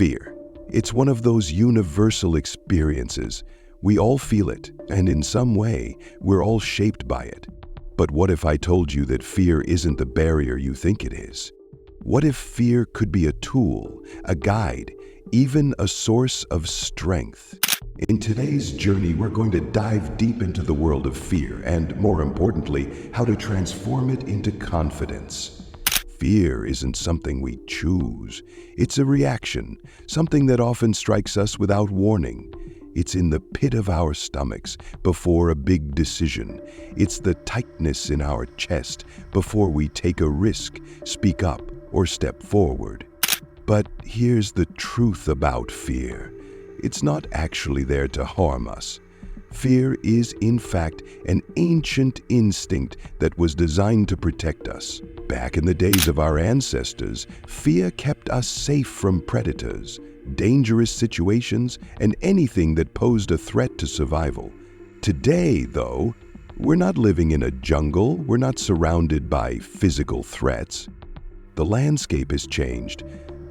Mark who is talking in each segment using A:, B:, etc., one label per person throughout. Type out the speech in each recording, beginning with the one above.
A: Fear. It's one of those universal experiences. We all feel it, and in some way, we're all shaped by it. But what if I told you that fear isn't the barrier you think it is? What if fear could be a tool, a guide, even a source of strength? In today's journey, we're going to dive deep into the world of fear and, more importantly, how to transform it into confidence. Fear isn't something we choose. It's a reaction, something that often strikes us without warning. It's in the pit of our stomachs before a big decision. It's the tightness in our chest before we take a risk, speak up, or step forward. But here's the truth about fear. It's not actually there to harm us. Fear is, in fact, an ancient instinct that was designed to protect us. Back in the days of our ancestors, fear kept us safe from predators, dangerous situations, and anything that posed a threat to survival. Today, though, we're not living in a jungle. We're not surrounded by physical threats. The landscape has changed,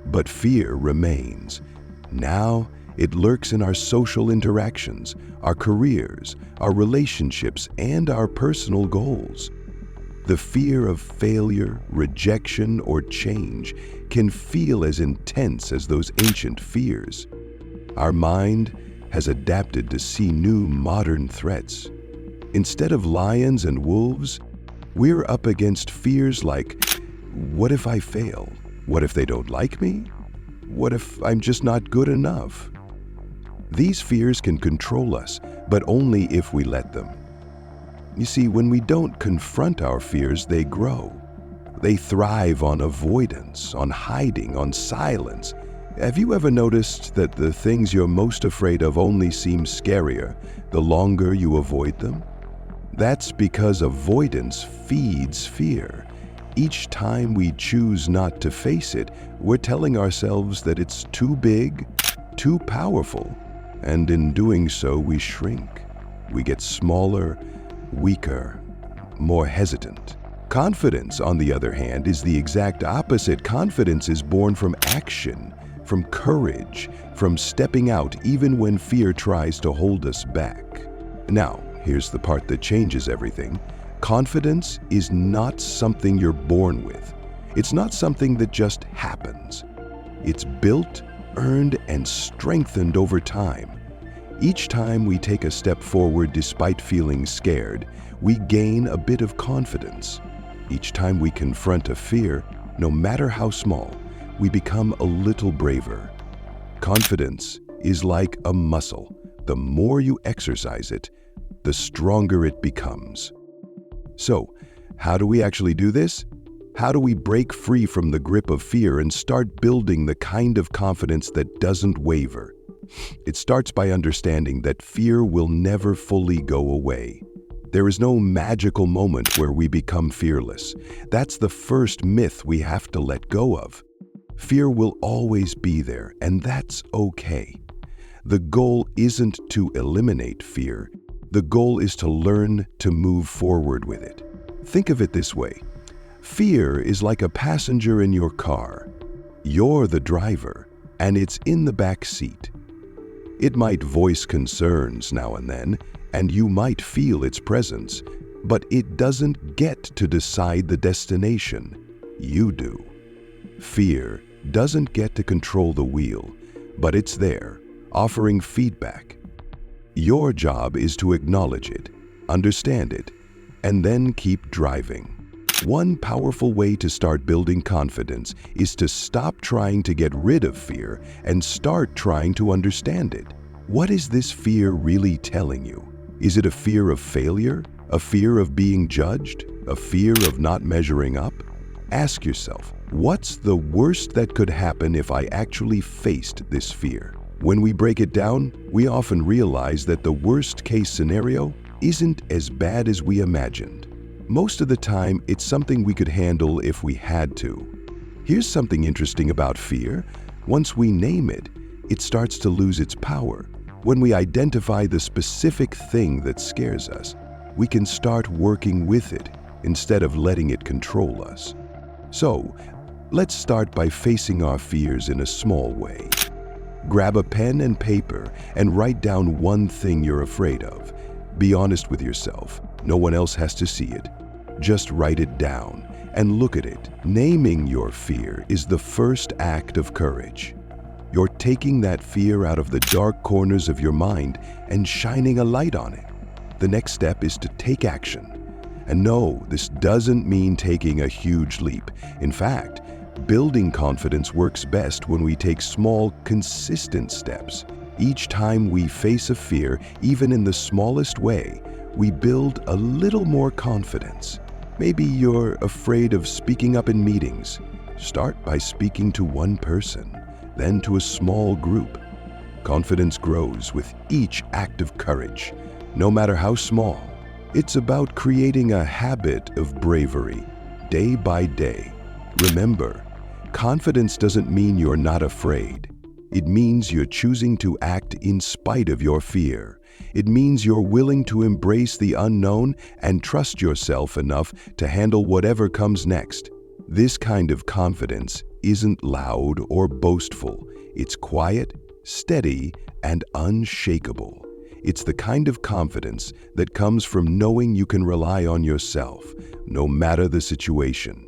A: but fear remains. Now, it lurks in our social interactions, our careers, our relationships, and our personal goals. The fear of failure, rejection, or change can feel as intense as those ancient fears. Our mind has adapted to see new modern threats. Instead of lions and wolves, we're up against fears like, what if I fail? What if they don't like me? What if I'm just not good enough? These fears can control us, but only if we let them. You see, when we don't confront our fears, they grow. They thrive on avoidance, on hiding, on silence. Have you ever noticed that the things you're most afraid of only seem scarier the longer you avoid them? That's because avoidance feeds fear. Each time we choose not to face it, we're telling ourselves that it's too big, too powerful, and in doing so, we shrink. We get smaller, weaker, more hesitant. Confidence, on the other hand, is the exact opposite. Confidence is born from action, from courage, from stepping out even when fear tries to hold us back. Now, here's the part that changes everything. Confidence is not something you're born with. It's not something that just happens. It's built, earned, and strengthened over time. Each time we take a step forward despite feeling scared, we gain a bit of confidence. Each time we confront a fear, no matter how small, we become a little braver. Confidence is like a muscle. The more you exercise it, the stronger it becomes. So, how do we actually do this? How do we break free from the grip of fear and start building the kind of confidence that doesn't waver? It starts by understanding that fear will never fully go away. There is no magical moment where we become fearless. That's the first myth we have to let go of. Fear will always be there, and that's okay. The goal isn't to eliminate fear. The goal is to learn to move forward with it. Think of it this way. Fear is like a passenger in your car. You're the driver, and it's in the back seat. It might voice concerns now and then, and you might feel its presence, but it doesn't get to decide the destination. You do. Fear doesn't get to control the wheel, but it's there, offering feedback. Your job is to acknowledge it, understand it, and then keep driving. One powerful way to start building confidence is to stop trying to get rid of fear and start trying to understand it. What is this fear really telling you? Is it a fear of failure? A fear of being judged? A fear of not measuring up? Ask yourself, what's the worst that could happen if I actually faced this fear? When we break it down, we often realize that the worst-case scenario isn't as bad as we imagined. Most of the time, it's something we could handle if we had to. Here's something interesting about fear. Once we name it, it starts to lose its power. When we identify the specific thing that scares us, we can start working with it instead of letting it control us. So, let's start by facing our fears in a small way. Grab a pen and paper and write down one thing you're afraid of. Be honest with yourself. No one else has to see it. Just write it down and look at it. Naming your fear is the first act of courage. You're taking that fear out of the dark corners of your mind and shining a light on it. The next step is to take action. And no, this doesn't mean taking a huge leap. In fact, building confidence works best when we take small, consistent steps. Each time we face a fear, even in the smallest way, we build a little more confidence. Maybe you're afraid of speaking up in meetings. Start by speaking to one person, then to a small group. Confidence grows with each act of courage, no matter how small. It's about creating a habit of bravery, day by day. Remember, confidence doesn't mean you're not afraid. It means you're choosing to act in spite of your fear. It means you're willing to embrace the unknown and trust yourself enough to handle whatever comes next. This kind of confidence isn't loud or boastful. It's quiet, steady, and unshakable. It's the kind of confidence that comes from knowing you can rely on yourself, no matter the situation.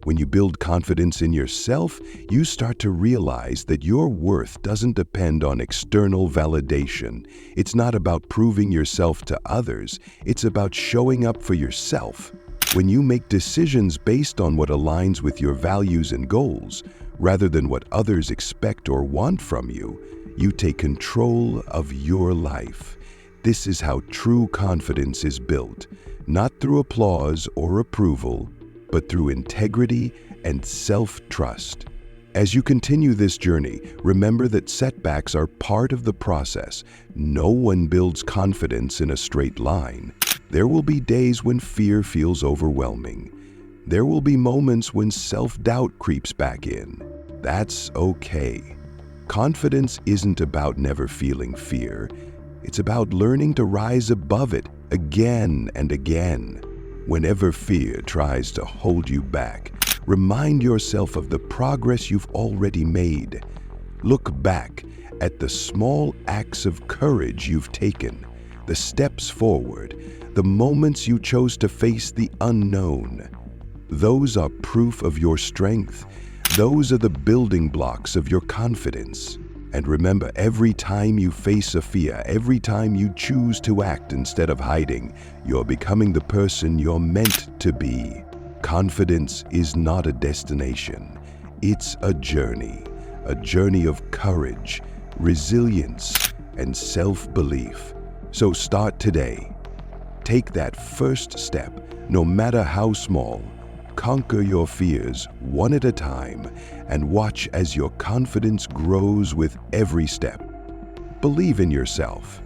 A: When you build confidence in yourself, you start to realize that your worth doesn't depend on external validation. It's not about proving yourself to others. It's about showing up for yourself. When you make decisions based on what aligns with your values and goals, rather than what others expect or want from you, you take control of your life. This is how true confidence is built, not through applause or approval, but through integrity and self-trust. As you continue this journey, remember that setbacks are part of the process. No one builds confidence in a straight line. There will be days when fear feels overwhelming. There will be moments when self-doubt creeps back in. That's okay. Confidence isn't about never feeling fear. It's about learning to rise above it again and again. Whenever fear tries to hold you back, remind yourself of the progress you've already made. Look back at the small acts of courage you've taken, the steps forward, the moments you chose to face the unknown. Those are proof of your strength. Those are the building blocks of your confidence. And remember, every time you face a fear, every time you choose to act instead of hiding, you're becoming the person you're meant to be. Confidence is not a destination. It's a journey of courage, resilience, and self-belief. So start today. Take that first step, no matter how small. Conquer your fears one at a time and watch as your confidence grows with every step. Believe in yourself.